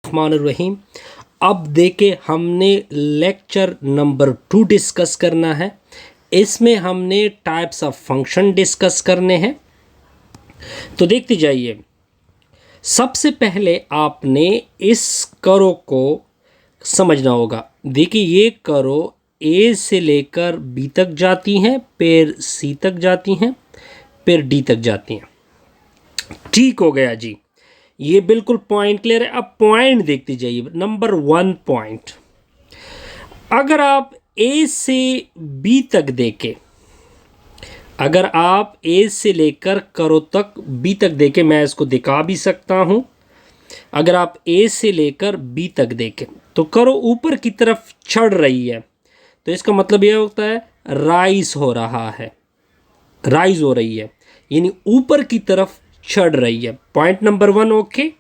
रहीम। अब देखे हमने लेक्चर नंबर 2 डिस्कस करना है। इसमें हमने टाइप्स ऑफ फंक्शन डिस्कस करने हैं। तो देखते जाइए, सबसे पहले आपने इस करो को समझना होगा। देखिए ये करो ए से लेकर बी तक जाती हैं, फिर सी तक जाती हैं, फिर डी तक जाती हैं। ठीक हो गया जी, ये बिल्कुल पॉइंट क्लियर है। अब पॉइंट देखते जाइए। नंबर 1 पॉइंट, अगर आप ए से बी तक देखें, अगर आप ए से लेकर करो तक बी तक देखें, मैं इसको दिखा भी सकता हूं। अगर आप ए से लेकर बी तक देखें तो करो ऊपर की तरफ चढ़ रही है, तो इसका मतलब यह होता है राइज हो रहा है, राइज हो रही है, यानी ऊपर की तरफ चढ़ रही है। Point number 1 okay.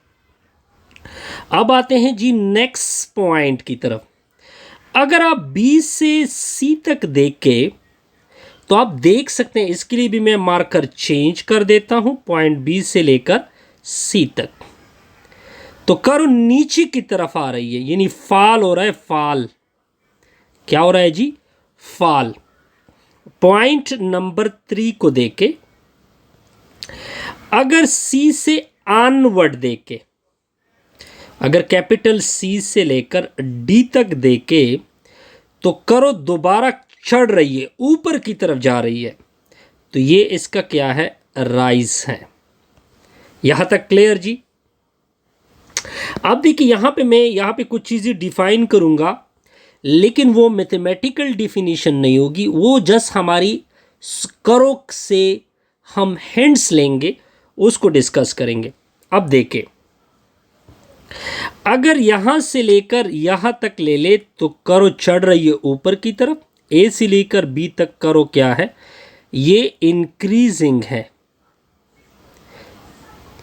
अब आते हैं जी नेक्स्ट पॉइंट की तरफ। अगर आप बी से सी तक देखें तो आप देख सकते हैं, इसके लिए भी मैं मार्कर चेंज कर देता हूं, पॉइंट बी से लेकर सी तक। तो कर्व नीचे की तरफ आ रही है, यानी फॉल हो रहा है, फॉल। क्या हो रहा है जी? फॉल। पॉइंट नंबर 3 को देखें, अगर सी से ऑनवर्ड देखें, अगर कैपिटल सी से लेकर डी तक देखें तो कर्व दोबारा चढ़ रही है, ऊपर की तरफ जा रही है, तो ये इसका क्या है? राइज है। यहां तक क्लियर जी? अब देखिए यहां पे कुछ चीजें डिफाइन करूंगा, लेकिन वो मैथमेटिकल डिफिनीशन नहीं होगी, वो जस्ट हमारी कर्व से हम हिंट्स लेंगे, उसको डिस्कस करेंगे। अब देखें, अगर यहां से लेकर यहां तक ले ले तो कर्व चढ़ रही है ऊपर की तरफ। ए से लेकर बी तक कर्व क्या है? ये इंक्रीजिंग है,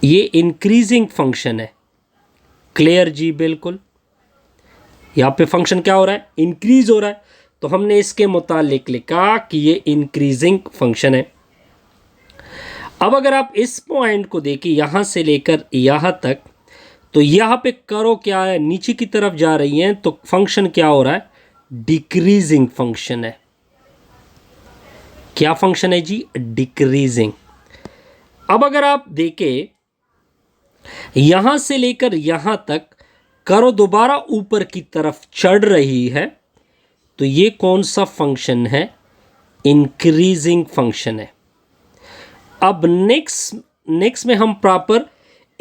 ये इंक्रीजिंग फंक्शन है। क्लियर जी? बिल्कुल। यहां पे फंक्शन क्या हो रहा है? इंक्रीज हो रहा है, तो हमने इसके मुतालिक लिखा कि ये इंक्रीजिंग फंक्शन है। अब अगर आप इस पॉइंट को देखें, यहां से लेकर यहां तक, तो यहां पे कर्व क्या है? नीचे की तरफ जा रही है, तो फंक्शन क्या हो रहा है? डिक्रीजिंग फंक्शन है। क्या फंक्शन है जी? डिक्रीजिंग। अब अगर आप देखें, यहां से लेकर यहां तक कर्व दोबारा ऊपर की तरफ चढ़ रही है, तो ये कौन सा फंक्शन है? इंक्रीजिंग फंक्शन है। अब नेक्स्ट में हम प्रॉपर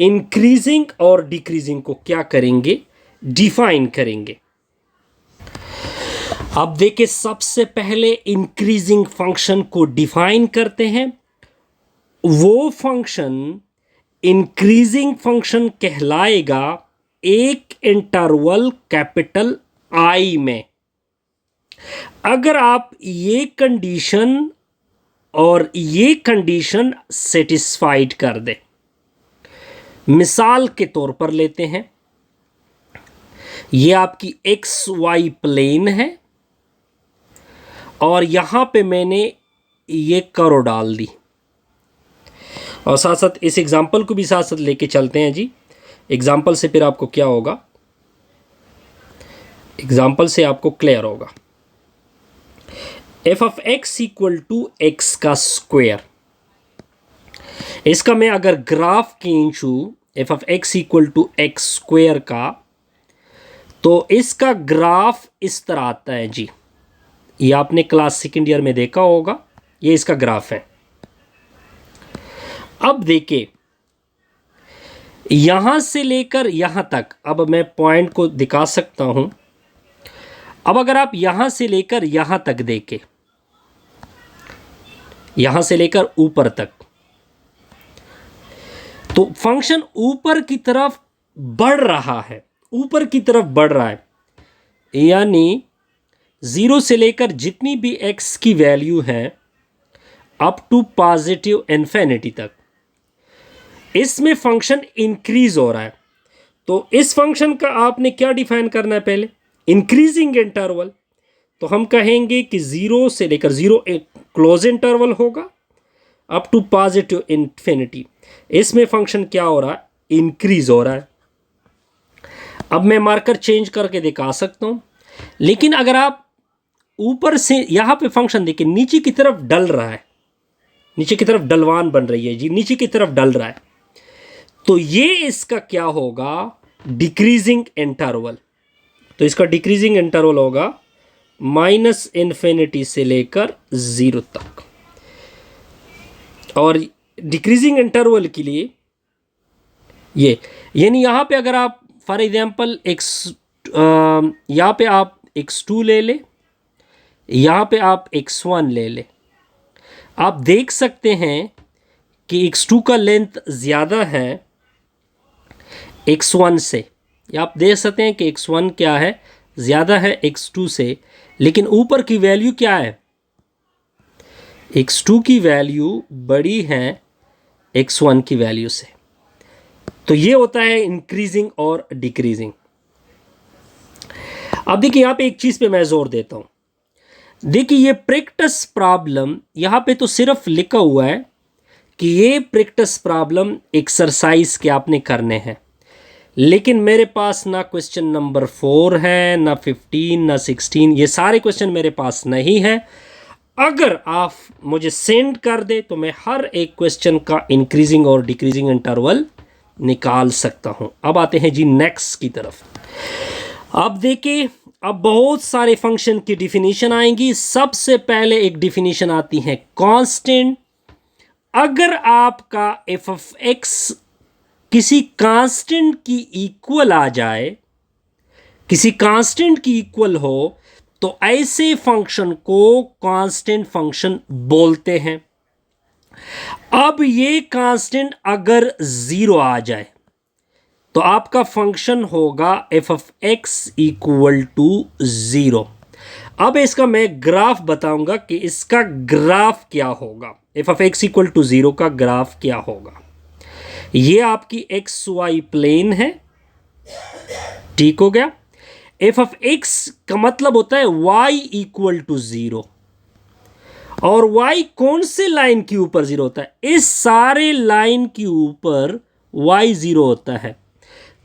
इंक्रीजिंग और डिक्रीजिंग को क्या करेंगे? डिफाइन करेंगे। अब देखिए, सबसे पहले इंक्रीजिंग फंक्शन को डिफाइन करते हैं। वो फंक्शन इंक्रीजिंग फंक्शन कहलाएगा एक इंटरवल कैपिटल आई में, अगर आप ये कंडीशन और ये कंडीशन सेटिस्फाइड कर दे। मिसाल के तौर पर लेते हैं, ये आपकी एक्स वाई प्लेन है और यहां पे मैंने ये कर्व डाल दी, और साथ साथ इस एग्जाम्पल को भी साथ साथ लेके चलते हैं जी। एग्जाम्पल से फिर आपको क्या होगा? एग्जाम्पल से आपको क्लियर होगा। F of x equal to x का स्क्वायर, इसका मैं अगर ग्राफ खींचू f of x equal to x square का, तो इसका ग्राफ इस तरह आता है जी। ये आपने क्लास सेकेंड ईयर में देखा होगा, ये इसका ग्राफ है। अब देखिए, यहां से लेकर यहां तक, अब मैं पॉइंट को दिखा सकता हूं। अब अगर आप यहां से लेकर यहां तक देखें, यहां से लेकर ऊपर तक, तो फंक्शन ऊपर की तरफ बढ़ रहा है, ऊपर की तरफ बढ़ रहा है, यानी 0 से लेकर जितनी भी x की वैल्यू है अप टू पॉजिटिव इन्फिनिटी तक, इसमें फंक्शन इंक्रीज हो रहा है। तो इस फंक्शन का आपने क्या डिफाइन करना है? पहले इंक्रीजिंग इंटरवल, तो हम कहेंगे कि 0 से लेकर 0 एक क्लोज इंटरवल होगा अप टू पॉजिटिव इन्फिनिटी। इसमें फंक्शन क्या हो रहा है? इंक्रीज हो रहा है। अब मैं मार्कर चेंज करके दिखा सकता हूँ, लेकिन अगर आप ऊपर से यहाँ पे फंक्शन देखिए नीचे की तरफ डल रहा है, नीचे की तरफ डलवान बन रही है जी, नीचे की तरफ डल रहा है, तो ये इसका क्या होगा, डिक्रीजिंग इंटरवल। तो इसका डिक्रीजिंग इंटरवल होगा -∞ से लेकर 0 तक। और डिक्रीजिंग इंटरवल के लिए ये, यानी यहाँ पे अगर आप फॉर एग्जांपल यहाँ पे आप x2 ले ले, यहाँ पे आप x1 ले ले, आप देख सकते हैं कि x2 का लेंथ ज़्यादा है x1 से। या आप देख सकते हैं कि x1 क्या है, ज़्यादा है x2 से, लेकिन ऊपर की वैल्यू क्या है, x2 की वैल्यू बड़ी है x1 की वैल्यू से। तो ये होता है इंक्रीजिंग और डिक्रीजिंग। अब देखिए यहाँ पे एक चीज़ पे मैं जोर देता हूँ, देखिए ये प्रैक्टिस प्रॉब्लम यहाँ पे तो सिर्फ लिखा हुआ है कि ये प्रैक्टिस प्रॉब्लम एक्सरसाइज के आपने करने हैं, लेकिन मेरे पास ना क्वेश्चन नंबर 4 है, ना 15, ना 16, ये सारे क्वेश्चन मेरे पास नहीं है। अगर आप मुझे सेंड कर दे तो मैं हर एक क्वेश्चन का इंक्रीजिंग और डिक्रीजिंग इंटरवल निकाल सकता हूं। अब आते हैं जी नेक्स्ट की तरफ। अब देखिए, अब बहुत सारे फंक्शन की डिफिनीशन आएंगी। सबसे पहले एक डिफिनीशन आती है कांस्टेंट। अगर आपका एफ ऑफ एक्स किसी कांस्टेंट की इक्वल आ जाए, किसी कांस्टेंट की इक्वल हो, तो ऐसे फंक्शन को कांस्टेंट फंक्शन बोलते हैं। अब ये कांस्टेंट अगर 0 आ जाए तो आपका फंक्शन होगा F of x equal to 0। अब इसका मैं ग्राफ बताऊंगा कि इसका ग्राफ क्या होगा, F of x equal to 0 का ग्राफ क्या होगा। ये आपकी एक्स वाई प्लेन है, ठीक हो गया। एफ ऑफ एक्स का मतलब होता है वाई इक्वल टू 0, और y कौन से लाइन के ऊपर 0 होता है, इस सारे लाइन के ऊपर y 0 होता है।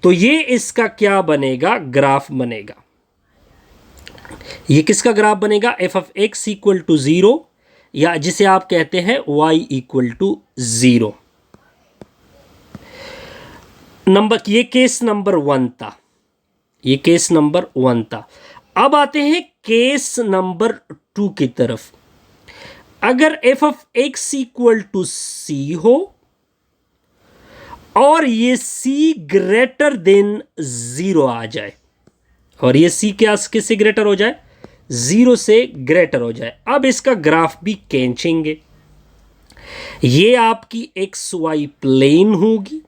तो ये इसका क्या बनेगा, ग्राफ बनेगा। ये किसका ग्राफ बनेगा, f of x equal to 0, या जिसे आप कहते हैं y इक्वल टू 0। नंबर, ये केस नंबर 1 था, ये केस नंबर 1 था। अब आते हैं केस नंबर 2 की तरफ। अगर f of x equal to c हो और ये सी ग्रेटर देन 0 आ जाए, और ये सी क्या किससे ग्रेटर हो जाए, 0 से ग्रेटर हो जाए, अब इसका ग्राफ भी खींचेंगे। ये आपकी एक्स वाई प्लेन होगी।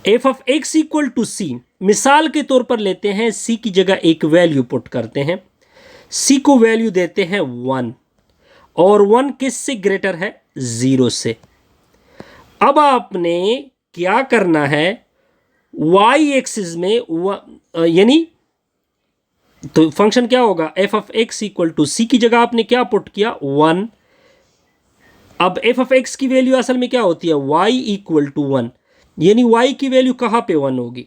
F of x equal to c, मिसाल के तौर पर लेते हैं, सी की जगह एक वैल्यू पुट करते हैं, सी को वैल्यू देते हैं 1, और 1 किससे ग्रेटर है, 0 से। अब आपने क्या करना है, y एक्सिस में यानी तो फंक्शन क्या होगा, F of x equal to c की जगह आपने क्या पुट किया, 1। अब एफ ऑफ एक्स की वैल्यू असल में क्या होती है, y इक्वल टू 1, यानी y की वैल्यू कहां पे 1 होगी।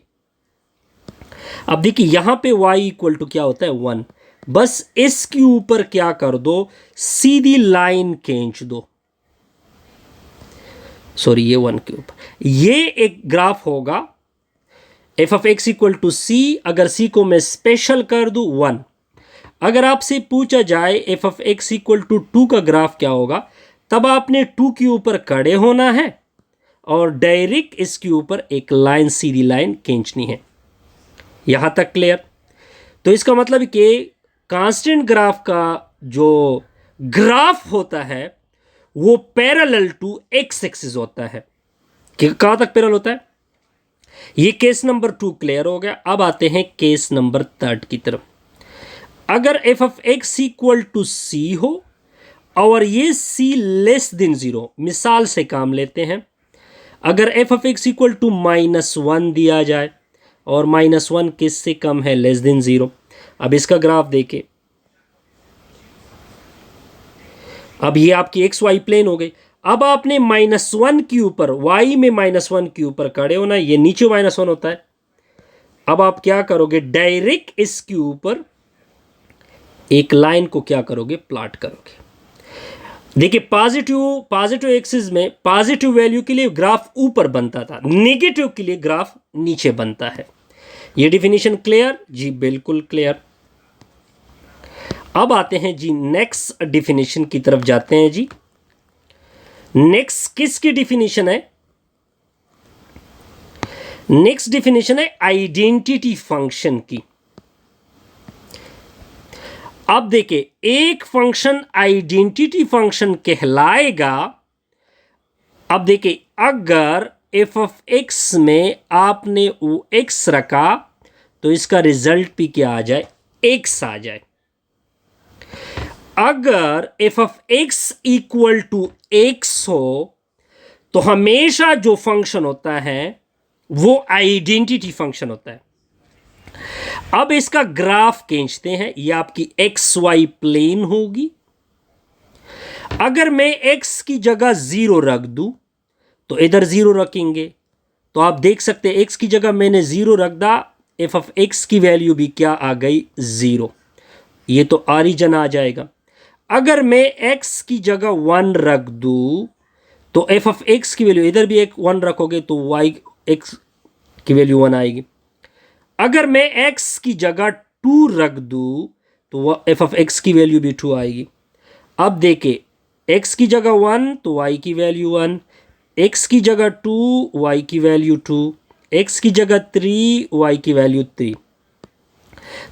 अब देखिए यहां पे y इक्वल टू क्या होता है, 1। बस इसके ऊपर क्या कर दो, सीधी लाइन खींच दो, सॉरी ये 1 के ऊपर, ये एक ग्राफ होगा F of x equal to C. अगर सी को मैं स्पेशल कर दूं 1, अगर आपसे पूछा जाए f of x equal to 2 का ग्राफ क्या होगा, तब आपने 2 के ऊपर खड़े होना है और डायरेक्ट इसके ऊपर एक लाइन, सीधी लाइन खींचनी है। यहां तक क्लियर। तो इसका मतलब कि कांस्टेंट ग्राफ का जो ग्राफ होता है वो पैरेलल टू एक्स एक्सिस होता है। कहां तक पैरेलल होता है, ये केस नंबर 2 क्लियर हो गया। अब आते हैं केस नंबर 3 की तरफ। अगर f of x equal to c हो और ये सी लेस देन 0, मिसाल से काम लेते हैं, अगर f of x equal to -1 दिया जाए और -1 किससे कम है, लेस देन 0। अब इसका ग्राफ देखें, अब ये आपकी एक्स वाई प्लेन हो गई। अब आपने -1 के ऊपर, y में -1 के ऊपर खड़े होना, ये नीचे -1 होता है, अब आप क्या करोगे, डायरेक्ट इसके ऊपर एक लाइन को क्या करोगे, प्लॉट करोगे। देखिए पॉजिटिव एक्सिस में पॉजिटिव वैल्यू के लिए ग्राफ ऊपर बनता था, नेगेटिव के लिए ग्राफ नीचे बनता है। ये डिफिनीशन क्लियर जी? बिल्कुल क्लियर। अब आते हैं जी नेक्स्ट डिफिनीशन की तरफ जाते हैं जी। नेक्स्ट किसकी डिफिनीशन है? नेक्स्ट डिफिनीशन है आइडेंटिटी फंक्शन की। अब देखिए, एक फंक्शन आइडेंटिटी फंक्शन कहलाएगा। अब देखिए, अगर एफ ऑफ एक्स में आपने वो एक्स रखा तो इसका रिजल्ट भी क्या आ जाए, एक्स आ जाए। अगर f of x equal to x हो तो हमेशा जो फंक्शन होता है वो आइडेंटिटी फंक्शन होता है। अब इसका ग्राफ खींचते हैं, ये आपकी एक्स वाई प्लेन होगी। अगर मैं एक्स की जगह 0 रख दूं तो इधर 0 रखेंगे, तो आप देख सकते हैं एक्स की जगह मैंने 0 रख दा, एफ ऑफ एक्स की वैल्यू भी क्या आ गई, 0। ये तो ऑरिजिन आ जाएगा। अगर मैं एक्स की जगह 1 रख दूं तो एफ ऑफ एक्स की वैल्यू, इधर भी एक 1 रखोगे तो वाई एक्स की वैल्यू 1 आएगी। अगर मैं x की जगह 2 रख दूं तो एफ ऑफ एक्स की वैल्यू भी 2 आएगी। अब देखिए, x की जगह 1 तो y की वैल्यू 1, x की जगह 2 y की वैल्यू 2, x की जगह 3 y की वैल्यू 3।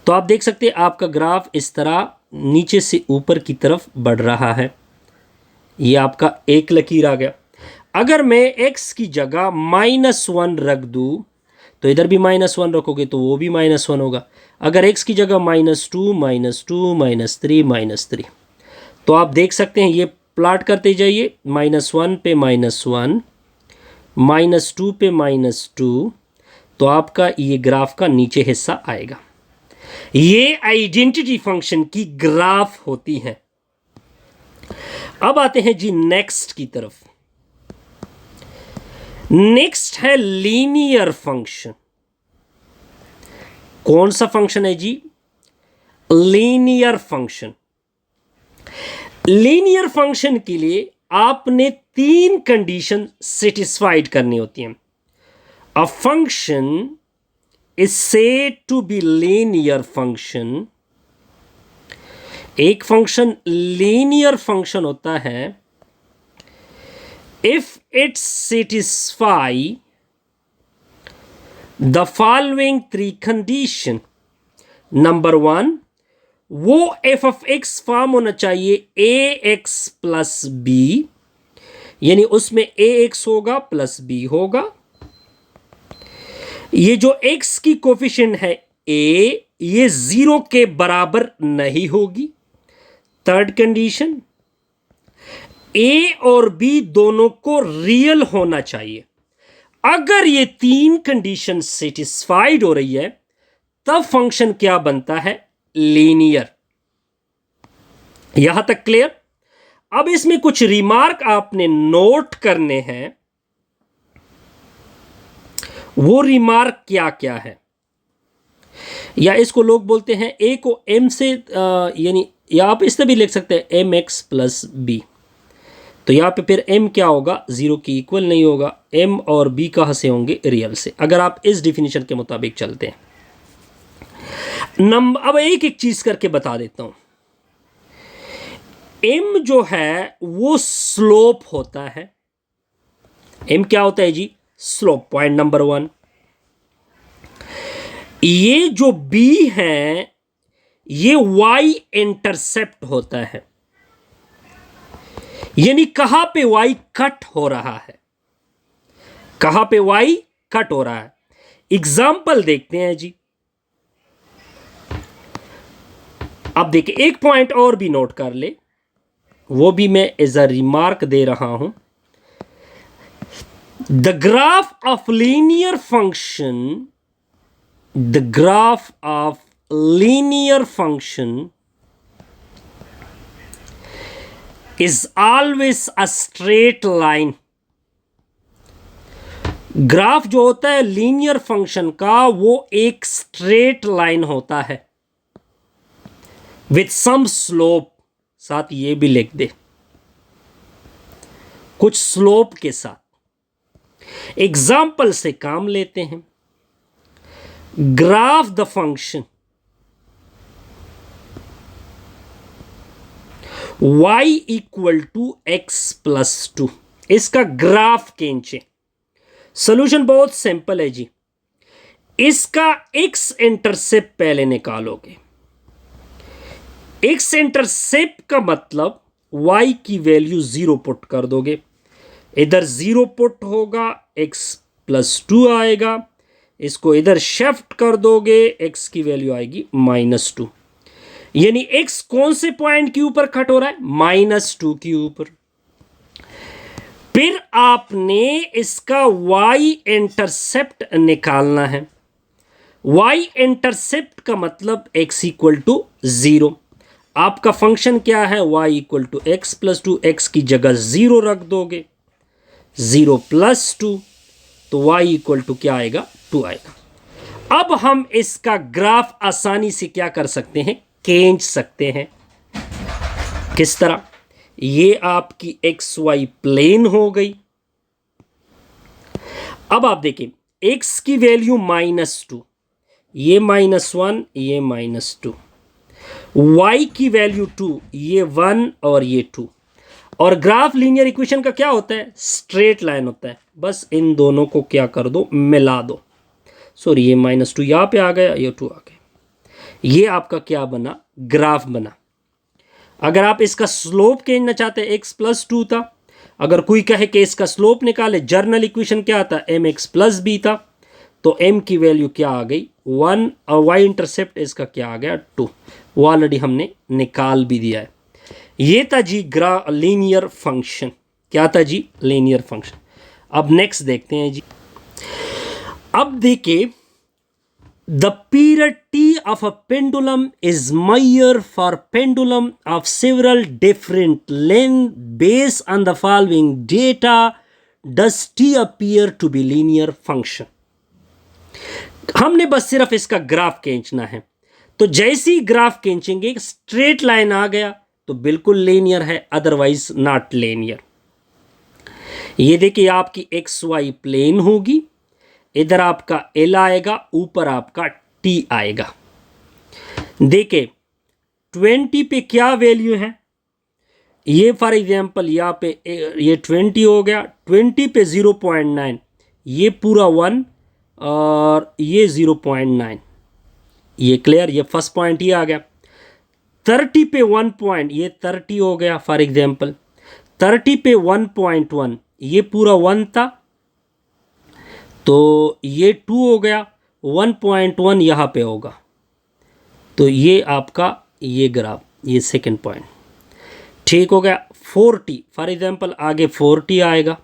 तो आप देख सकते हैं आपका ग्राफ इस तरह नीचे से ऊपर की तरफ बढ़ रहा है। ये आपका एक लकीर आ गया। अगर मैं x की जगह -1 रख दूं तो इधर भी -1 रखोगे तो वो भी -1 होगा। अगर x की जगह -2 -3 तो आप देख सकते हैं ये प्लॉट करते जाइए, -1 पे -1, -2 पे -2, तो आपका ये ग्राफ का नीचे हिस्सा आएगा। ये आइडेंटिटी फंक्शन की ग्राफ होती है। अब आते हैं जी नेक्स्ट की तरफ। नेक्स्ट है लीनियर फंक्शन। कौन सा फंक्शन है जी? Linear function. लीनियर फंक्शन के लिए आपने 3 कंडीशन सेटिस्फाइड करनी होती हैं। A function is said to be linear function. एक फंक्शन लीनियर फंक्शन होता है if it satisfy the following 3 condition। Number 1, वो एफ ऑफ एक्स फॉर्म होना चाहिए ए एक्स प्लस बी, यानी उसमें ए एक्स होगा प्लस बी होगा। ये जो एक्स की कोफिशिएंट है ए, ये 0 के बराबर नहीं होगी। थर्ड कंडीशन, ए और बी दोनों को रियल होना चाहिए। अगर ये 3 कंडीशन सेटिस्फाइड हो रही है तब फंक्शन क्या बनता है, लीनियर। यहां तक क्लियर? अब इसमें कुछ रिमार्क आपने नोट करने हैं। वो रिमार्क क्या क्या है, या इसको लोग बोलते हैं ए को एम से यानी, या आप इस तरह भी लिख सकते हैं एम एक्स प्लस बी। तो यहां पे फिर m क्या होगा, 0 की इक्वल नहीं होगा। m और b कहां से होंगे, रियल से, अगर आप इस डिफिनीशन के मुताबिक चलते हैं। अब एक एक चीज करके बता देता हूं। m जो है वो स्लोप होता है। m क्या होता है जी, स्लोप, पॉइंट नंबर 1। ये जो b है ये y इंटरसेप्ट होता है, यानी कहां पे y कट हो रहा है, कहां पे y कट हो रहा है। एग्जाम्पल देखते हैं जी। अब देखिए, एक पॉइंट और भी नोट कर ले, वो भी मैं एज अ रिमार्क दे रहा हूं। The graph of linear function, the graph of linear function is always a straight line graph जो होता है लीनियर फंक्शन का वो एक स्ट्रेट लाइन होता है विथ सम स्लोप, साथ ये भी लिख दे, कुछ स्लोप के साथ। एग्जाम्पल से काम लेते हैं। Graph the function y equal to x plus 2, इसका ग्राफ खींचे। सोल्यूशन बहुत सिंपल है जी। इसका x इंटरसेप्ट पहले निकालोगे। x इंटरसेप्ट का मतलब y की वैल्यू 0 पुट कर दोगे, इधर 0 पुट होगा, x प्लस 2 आएगा, इसको इधर शिफ्ट कर दोगे, x की वैल्यू आएगी -2, यानी x कौन से पॉइंट के ऊपर कट हो रहा है, -2 के ऊपर। फिर आपने इसका y इंटरसेप्ट निकालना है। y इंटरसेप्ट का मतलब x इक्वल टू 0। आपका फंक्शन क्या है, y equal to x plus 2, x की जगह 0 रख दोगे, 0 प्लस 2, तो y इक्वल टू क्या आएगा, 2 आएगा। अब हम इसका ग्राफ आसानी से क्या कर सकते हैं, खींच सकते हैं। किस तरह, ये आपकी एक्स वाई प्लेन हो गई। अब आप देखिए x की वैल्यू -2, ये -1, ये -2, y की वैल्यू 2, ये 1 और ये 2। और ग्राफ लीनियर इक्वेशन का क्या होता है, स्ट्रेट लाइन होता है। बस इन दोनों को क्या कर दो, मिला दो। सॉरी, ये -2 यहां पे आ गया, ये 2 आ गया, ये आपका क्या बना, ग्राफ बना। अगर आप इसका स्लोप खींचना चाहते हैं, x प्लस 2 था, अगर कोई कहे कि इसका स्लोप निकाले, जर्नल इक्वेशन क्या था, mx प्लस b था, तो m की वैल्यू क्या आ गई, 1, और y इंटरसेप्ट इसका क्या आ गया, 2। वो ऑलरेडी हमने निकाल भी दिया है। ये था जी लीनियर फंक्शन। क्या था जी, लीनियर फंक्शन। अब नेक्स्ट देखते हैं जी। अब देखिए, the period t of a pendulum is measured for pendulum of several different length based on the following data. Does t appear to be linear function? हमने बस सिर्फ इसका ग्राफ खींचना है। तो जैसे ही ग्राफ खींचेंगे, स्ट्रेट लाइन आ गया तो बिल्कुल लीनियर है, अदरवाइज नॉट लीनियर। ये देखिए, आपकी एक्स वाई प्लेन होगी, इधर आपका L आएगा, ऊपर आपका T आएगा। देखिए 20 पे क्या वैल्यू है, ये फॉर एग्जांपल यहाँ पे ये 20 हो गया, 20 पे 0.9, ये पूरा 1 और ये 0.9, ये क्लियर, ये फर्स्ट पॉइंट ही आ गया। 30 पे 1 पॉइंट, ये 30 हो गया फॉर एग्जांपल। 30 पे 1.1, ये पूरा 1 था, तो ये 2 हो गया, 1.1 यहाँ पे होगा, तो ये आपका ये ग्राफ, ये सेकंड पॉइंट ठीक हो गया। 40 फॉर एग्जांपल, आगे 40 आएगा,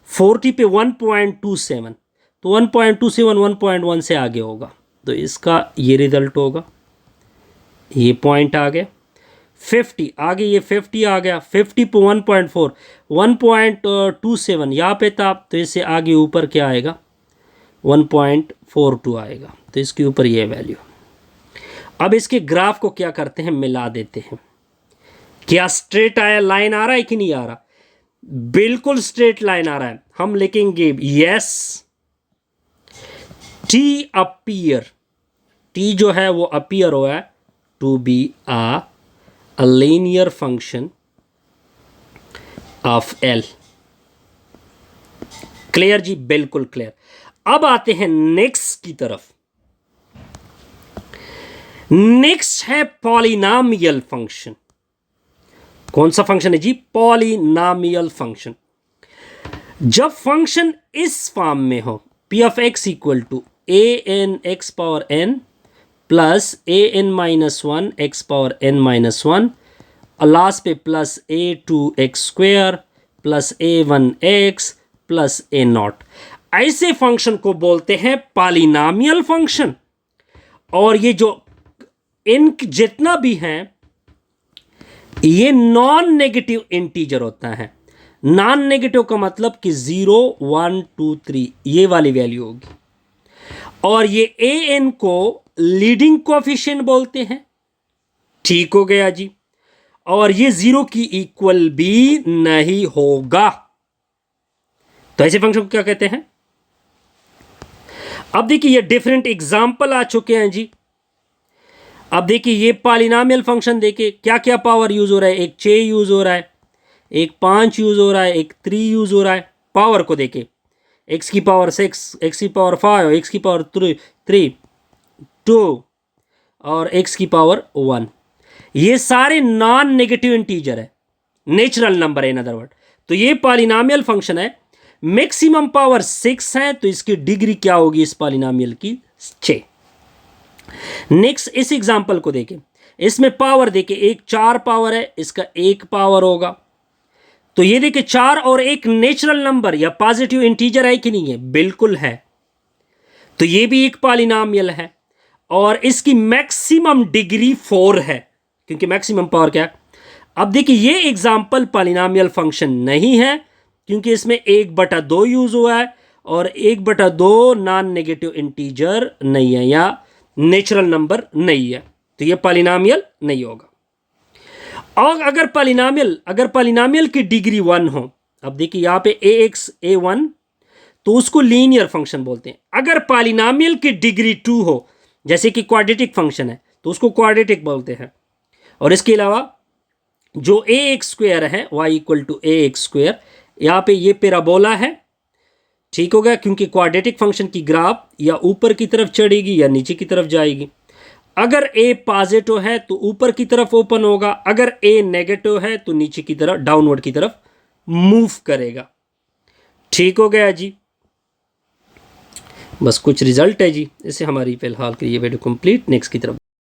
40 पे 1.27, तो 1.27 1.1 से आगे होगा, तो इसका ये रिजल्ट होगा, ये पॉइंट आ गया। 50 आगे, ये 50 आ गया, 50 पे 1.4, 1.27 यहाँ पे था, तो इससे आगे ऊपर क्या आएगा, 1.42 आएगा, तो इसके ऊपर ये वैल्यू। अब इसके ग्राफ को क्या करते हैं, मिला देते हैं। क्या स्ट्रेट आया, लाइन आ रहा है कि नहीं आ रहा, बिल्कुल स्ट्रेट लाइन आ रहा है। हम लिखेंगे यस टी अपीयर, टी जो है वो अपीयर हुआ है to be a linear function of L। Clear जी, बिल्कुल क्लियर। अब आते हैं नेक्स्ट की तरफ। नेक्स्ट है पॉलिनॉमियल फंक्शन। कौन सा फंक्शन है जी, पॉलिनॉमियल फंक्शन। जब फंक्शन इस फॉर्म में हो, p of x equal to a n x power n plus an-1 x power n-1, और लास्ट पे plus a2x² plus a1x plus a0, ऐसे फंक्शन को बोलते हैं पॉलिनॉमियल फंक्शन। और ये जो इन जितना भी हैं, ये नॉन नेगेटिव इंटीजर होता है। नॉन नेगेटिव का मतलब कि 0 1 2 3 ये वाली वैल्यू होगी। और ये ए एन को लीडिंग कोएफिशिएंट बोलते हैं। ठीक हो गया जी। और ये 0 की इक्वल भी नहीं होगा। तो ऐसे फंक्शन को क्या कहते हैं? अब देखिए ये डिफरेंट एग्जाम्पल आ चुके हैं जी। अब देखिए ये पॉलिनॉमियल फंक्शन देखिए क्या क्या पावर यूज हो रहा है। एक 6 यूज हो रहा है, एक 5 यूज हो रहा है, एक 3 यूज हो रहा है। पावर को देखिए, x की पावर 6, x की पावर 5, x की पावर 3 2 और x की पावर 1। ये सारे नॉन नेगेटिव इंटीजर है, नेचुरल नंबर है इन अदर वर्ड। तो ये पॉलिनॉमियल फंक्शन है, मैक्सिमम पावर 6 है, तो इसकी डिग्री क्या होगी इस पॉलिनॉमियल की? 6। नेक्स्ट इस एग्जांपल को देखें, इसमें पावर देखें, एक 4 पावर है, इसका 1 पावर होगा। तो ये देखिए 4 और 1 नेचुरल नंबर या पॉजिटिव इंटीजर है कि नहीं है? बिल्कुल है। तो ये भी एक पॉलिनॉमियल है और इसकी मैक्सिमम डिग्री 4 है, क्योंकि मैक्सिमम पावर क्या है? अब देखिए ये एग्जांपल पॉलिनॉमियल फंक्शन नहीं है, क्योंकि इसमें 1/2 यूज हुआ है और 1/2 नॉन नेगेटिव इंटीजर नहीं है या नेचुरल नंबर नहीं है, तो ये पॉलिनॉमियल नहीं होगा। और अगर पॉलिनॉमियल की डिग्री 1 हो, अब देखिए यहां पे ax a1, तो उसको लीनियर फंक्शन बोलते हैं। अगर पॉलिनॉमियल की डिग्री 2 हो, जैसे कि क्वाड्रेटिक फंक्शन है, तो उसको क्वाड्रेटिक बोलते हैं। और इसके अलावा जो ax स्क्वायर है y equal to ax square, यहां पे ये पैराबोला है। ठीक हो गया, क्योंकि क्वाड्रेटिक फंक्शन की ग्राफ या ऊपर की तरफ चढ़ेगी या नीचे की तरफ जाएगी। अगर a पॉजिटिव है तो ऊपर की तरफ ओपन होगा, अगर a नेगेटिव है तो नीचे की तरफ, डाउनवर्ड की तरफ मूव करेगा। ठीक हो गया जी। बस कुछ रिजल्ट है जी। इसे हमारी फिलहाल के लिए वीडियो कंप्लीट। नेक्स्ट की तरफ